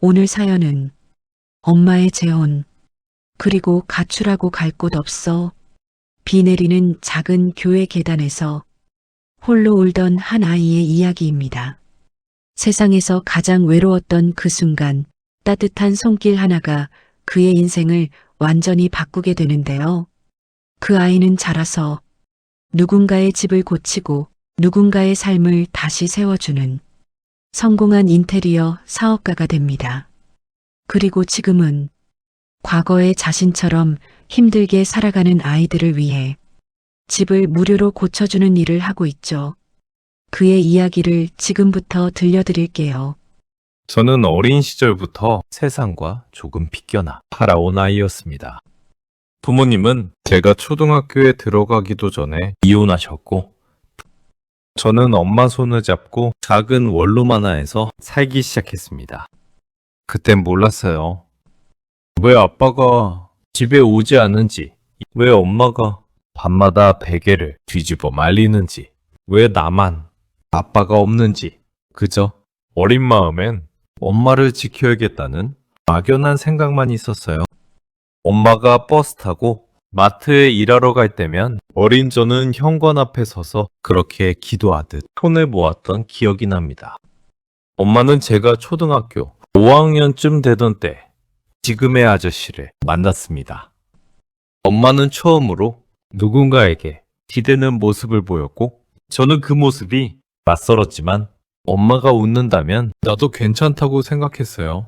오늘 사연은 엄마의 재혼, 그리고 가출하고 갈 곳 없어 비 내리는 작은 교회 계단에서 홀로 울던 한 아이의 이야기입니다. 세상에서 가장 외로웠던 그 순간 따뜻한 손길 하나가 그의 인생을 완전히 바꾸게 되는데요. 그 아이는 자라서 누군가의 집을 고치고 누군가의 삶을 다시 세워주는 성공한 인테리어 사업가가 됩니다. 그리고 지금은 과거의 자신처럼 힘들게 살아가는 아이들을 위해 집을 무료로 고쳐주는 일을 하고 있죠. 그의 이야기를 지금부터 들려드릴게요. 저는 어린 시절부터 세상과 조금 빗겨나 살아온 아이였습니다. 부모님은 제가 초등학교에 들어가기도 전에 이혼하셨고, 저는 엄마 손을 잡고 작은 원룸 하나에서 살기 시작했습니다. 그땐 몰랐어요. 왜 아빠가 집에 오지 않는지, 왜 엄마가 밤마다 베개를 뒤집어 말리는지, 왜 나만 아빠가 없는지, 그저 어린 마음엔 엄마를 지켜야겠다는 막연한 생각만 있었어요. 엄마가 버스 타고 마트에 일하러 갈 때면 어린 저는 현관 앞에 서서 그렇게 기도하듯 손을 모았던 기억이 납니다. 엄마는 제가 초등학교 5학년쯤 되던 때 지금의 아저씨를 만났습니다. 엄마는 처음으로 누군가에게 기대는 모습을 보였고, 저는 그 모습이 낯설었지만 엄마가 웃는다면 나도 괜찮다고 생각했어요.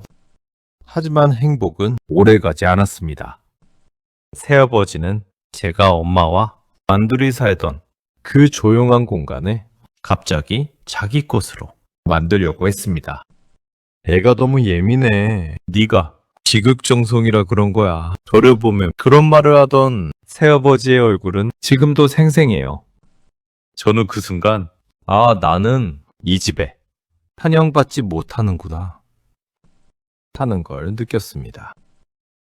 하지만 행복은 오래가지 않았습니다. 새아버지는 제가 엄마와 단둘이 살던 그 조용한 공간을 갑자기 자기 것으로 만들려고 했습니다. 애가 너무 예민해. 네가 지극정성이라 그런 거야. 저를 보면 그런 말을 하던 새아버지의 얼굴은 지금도 생생해요. 저는 그 순간 나는 이 집에 환영받지 못하는구나 하는 걸 느꼈습니다.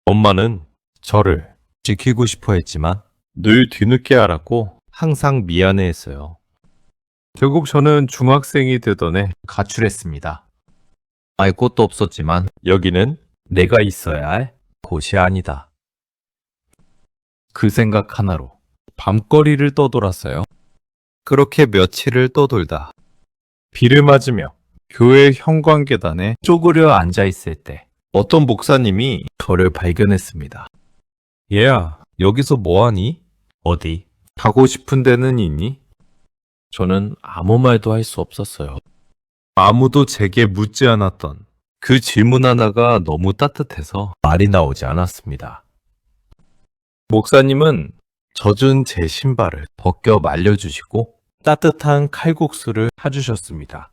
엄마는 저를 지키고 싶어 했지만 늘 뒤늦게 알았고 항상 미안해했어요. 결국 저는 중학생이 되던 해 가출했습니다. 알 곳도 없었지만 여기는 내가 있어야 할 곳이 아니다. 그 생각 하나로 밤거리를 떠돌았어요. 그렇게 며칠을 떠돌다 비를 맞으며 교회 현관 계단에 쪼그려 앉아있을 때 어떤 목사님이 저를 발견했습니다. 얘야, 여기서 뭐하니? 어디? 가고 싶은 데는 있니? 저는 아무 말도 할 수 없었어요. 아무도 제게 묻지 않았던 그 질문 하나가 너무 따뜻해서 말이 나오지 않았습니다. 목사님은 젖은 제 신발을 벗겨 말려주시고 따뜻한 칼국수를 사주셨습니다.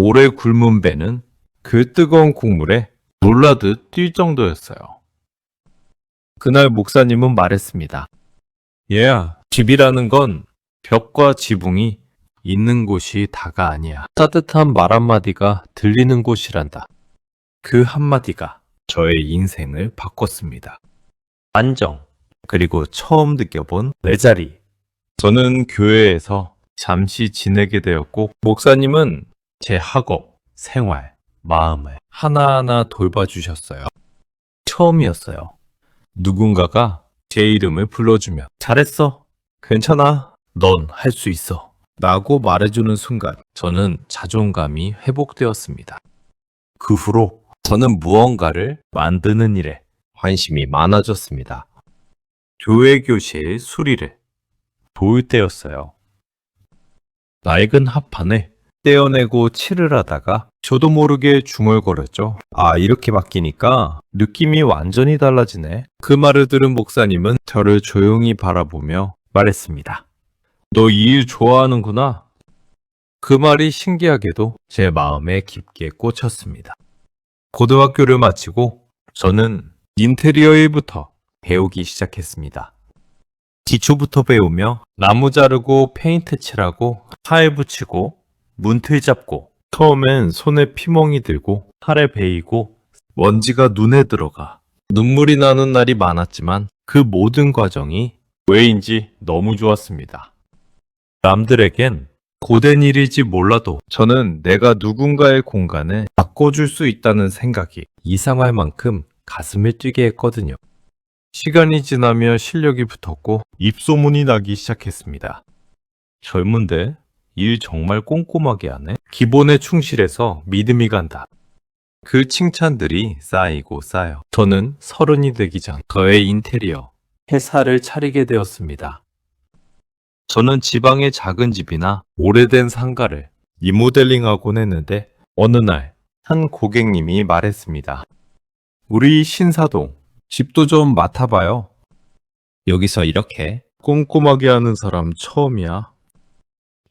오래 굶은 배는 그 뜨거운 국물에 놀라듯 뛸 정도였어요. 그날 목사님은 말했습니다. 얘야, 집이라는 건 벽과 지붕이 있는 곳이 다가 아니야. 따뜻한 말 한마디가 들리는 곳이란다. 그 한마디가 저의 인생을 바꿨습니다. 안정, 그리고 처음 느껴본 내 자리. 저는 교회에서 잠시 지내게 되었고, 목사님은 제 학업, 생활, 마음을 하나하나 돌봐주셨어요. 처음이었어요. 누군가가 제 이름을 불러주며 잘했어, 괜찮아, 넌 할 수 있어 라고 말해주는 순간 저는 자존감이 회복되었습니다. 그 후로 저는 무언가를 만드는 일에 관심이 많아졌습니다. 교회 교실 수리를 도울 때였어요. 낡은 합판에 떼어내고 칠을 하다가 저도 모르게 중얼거렸죠. 이렇게 바뀌니까 느낌이 완전히 달라지네. 그 말을 들은 목사님은 저를 조용히 바라보며 말했습니다. 너 이 일 좋아하는구나. 그 말이 신기하게도 제 마음에 깊게 꽂혔습니다. 고등학교를 마치고 저는 인테리어 일부터 배우기 시작했습니다. 기초부터 배우며 나무 자르고 페인트 칠하고 타일 붙이고 문틀 잡고, 처음엔 손에 피멍이 들고 팔에 베이고 먼지가 눈에 들어가 눈물이 나는 날이 많았지만 그 모든 과정이 왜인지 너무 좋았습니다. 남들에겐 고된 일일지 몰라도 저는 내가 누군가의 공간을 바꿔줄 수 있다는 생각이 이상할 만큼 가슴을 뛰게 했거든요. 시간이 지나며 실력이 붙었고 입소문이 나기 시작했습니다. 젊은데 일 정말 꼼꼼하게 하네. 기본에 충실해서 믿음이 간다. 그 칭찬들이 쌓이고 쌓여 저는 30이 되기 전 저의 인테리어 회사를 차리게 되었습니다. 저는 지방의 작은 집이나 오래된 상가를 리모델링하곤 했는데 어느 날 한 고객님이 말했습니다. 우리 신사동 집도 좀 맡아봐요. 여기서 이렇게 꼼꼼하게 하는 사람 처음이야.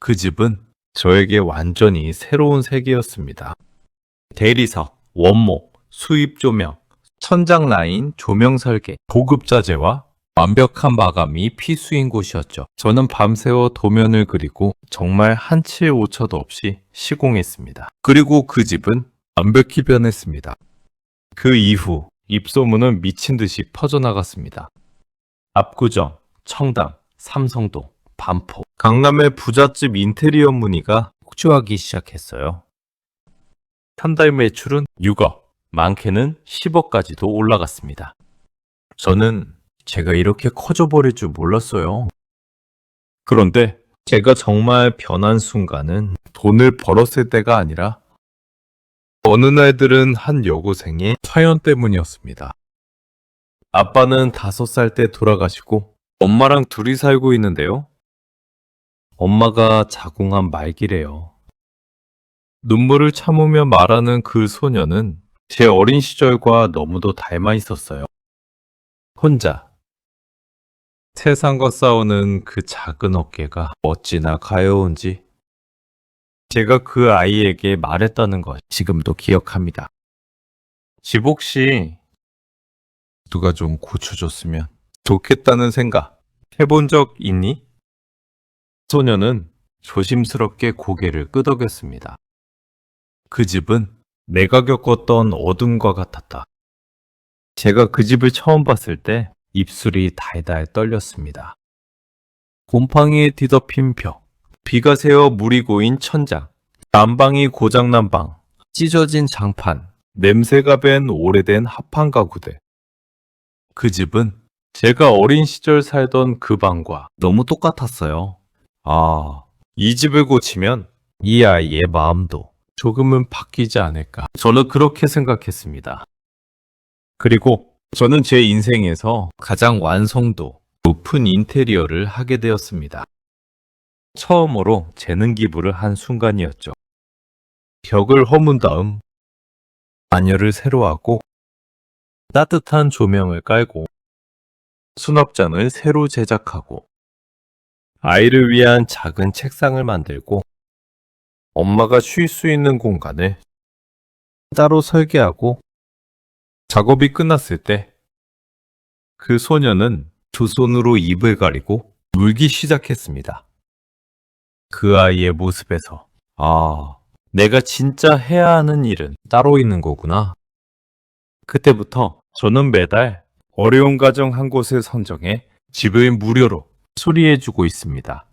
그 집은 저에게 완전히 새로운 세계였습니다. 대리석, 원목, 수입 조명, 천장 라인, 조명 설계, 고급 자재와 완벽한 마감이 필수인 곳이었죠. 저는 밤새워 도면을 그리고 정말 한치의 오차도 없이 시공했습니다. 그리고 그 집은 완벽히 변했습니다. 그 이후 입소문은 미친 듯이 퍼져나갔습니다. 압구정, 청담, 삼성동, 반포, 강남의 부잣집 인테리어 문의가 폭주하기 시작했어요. 한 달 매출은 6억, 많게는 10억까지도 올라갔습니다. 저는 제가 이렇게 커져버릴 줄 몰랐어요. 그런데 제가 정말 변한 순간은 돈을 벌었을 때가 아니라 어느 날들은 한 여고생의 사연 때문이었습니다. 아빠는 5살 때 돌아가시고 엄마랑 둘이 살고 있는데요. 엄마가 자궁암 말기래요. 눈물을 참으며 말하는 그 소녀는 제 어린 시절과 너무도 닮아 있었어요. 혼자 세상과 싸우는 그 작은 어깨가 어찌나 가여운지 제가 그 아이에게 말했다는 것 지금도 기억합니다. 집 혹시 누가 좀 고쳐줬으면 좋겠다는 생각 해본 적 있니? 소녀는 조심스럽게 고개를 끄덕였습니다. 그 집은 내가 겪었던 어둠과 같았다. 제가 그 집을 처음 봤을 때 입술이 달달 떨렸습니다. 곰팡이에 뒤덮인 벽, 비가 새어 물이 고인 천장, 난방이 고장난 방, 찢어진 장판, 냄새가 밴 오래된 합판 가구들. 그 집은 제가 어린 시절 살던 그 방과 너무 똑같았어요. 아, 이 집을 고치면 이 아이의 마음도 조금은 바뀌지 않을까. 저는 그렇게 생각했습니다. 그리고 저는 제 인생에서 가장 완성도 높은 인테리어를 하게 되었습니다. 처음으로 재능 기부를 한 순간이었죠. 벽을 허문 다음 마녀를 새로 하고 따뜻한 조명을 깔고 수납장을 새로 제작하고 아이를 위한 작은 책상을 만들고 엄마가 쉴 수 있는 공간을 따로 설계하고 작업이 끝났을 때 그 소녀는 두 손으로 입을 가리고 울기 시작했습니다. 그 아이의 모습에서 아, 내가 진짜 해야 하는 일은 따로 있는 거구나. 그때부터 저는 매달 어려운 가정 한 곳을 선정해 집을 무료로 수리해주고 있습니다.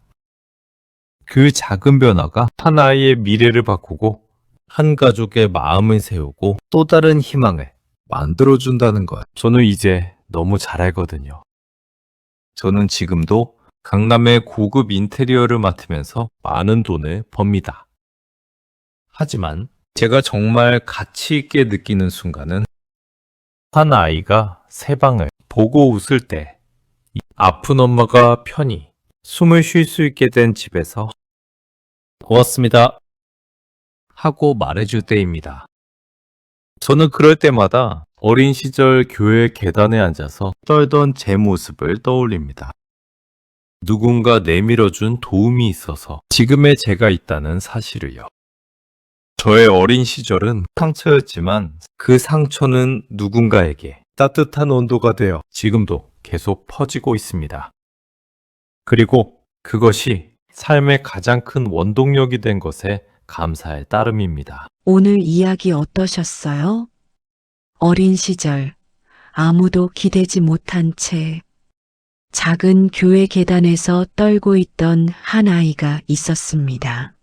그 작은 변화가 한 아이의 미래를 바꾸고 한 가족의 마음을 세우고 또 다른 희망을 만들어준다는 것. 저는 이제 너무 잘 알거든요. 저는 지금도 강남의 고급 인테리어를 맡으면서 많은 돈을 법니다. 하지만 제가 정말 가치 있게 느끼는 순간은 한 아이가 새 방을 보고 웃을 때 아픈 엄마가 편히 숨을 쉴 수 있게 된 집에서 고맙습니다 하고 말해줄 때입니다. 저는 그럴 때마다 어린 시절 교회 계단에 앉아서 떨던 제 모습을 떠올립니다. 누군가 내밀어준 도움이 있어서 지금의 제가 있다는 사실을요. 저의 어린 시절은 상처였지만 그 상처는 누군가에게 따뜻한 온도가 되어 지금도 계속 퍼지고 있습니다. 그리고 그것이 삶의 가장 큰 원동력이 된 것에 감사할 따름입니다. 오늘 이야기 어떠셨어요? 어린 시절, 아무도 기대지 못한 채 작은 교회 계단에서 떨고 있던 한 아이가 있었습니다.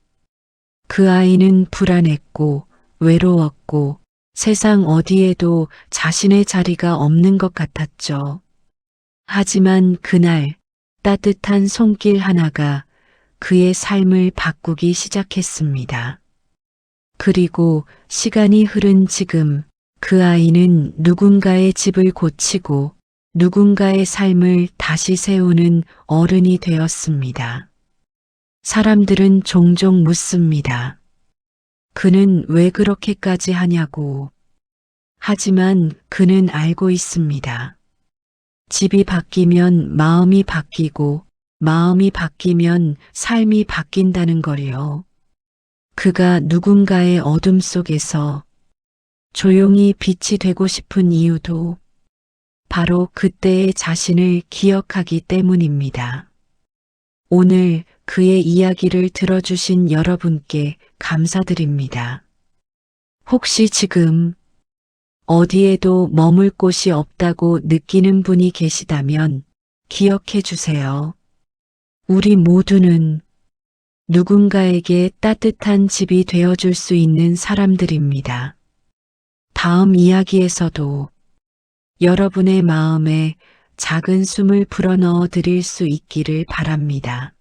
그 아이는 불안했고 외로웠고 세상 어디에도 자신의 자리가 없는 것 같았죠. 하지만 그날 따뜻한 손길 하나가 그의 삶을 바꾸기 시작했습니다. 그리고 시간이 흐른 지금 그 아이는 누군가의 집을 고치고 누군가의 삶을 다시 세우는 어른이 되었습니다. 사람들은 종종 묻습니다. 그는 왜 그렇게까지 하냐고. 하지만 그는 알고 있습니다. 집이 바뀌면 마음이 바뀌고 마음이 바뀌면 삶이 바뀐다는 거요. 그가 누군가의 어둠 속에서 조용히 빛이 되고 싶은 이유도 바로 그때의 자신을 기억하기 때문입니다. 오늘 그의 이야기를 들어주신 여러분께 감사드립니다. 혹시 지금 어디에도 머물 곳이 없다고 느끼는 분이 계시다면 기억해 주세요. 우리 모두는 누군가에게 따뜻한 집이 되어줄 수 있는 사람들입니다. 다음 이야기에서도 여러분의 마음에 작은 숨을 불어넣어 드릴 수 있기를 바랍니다.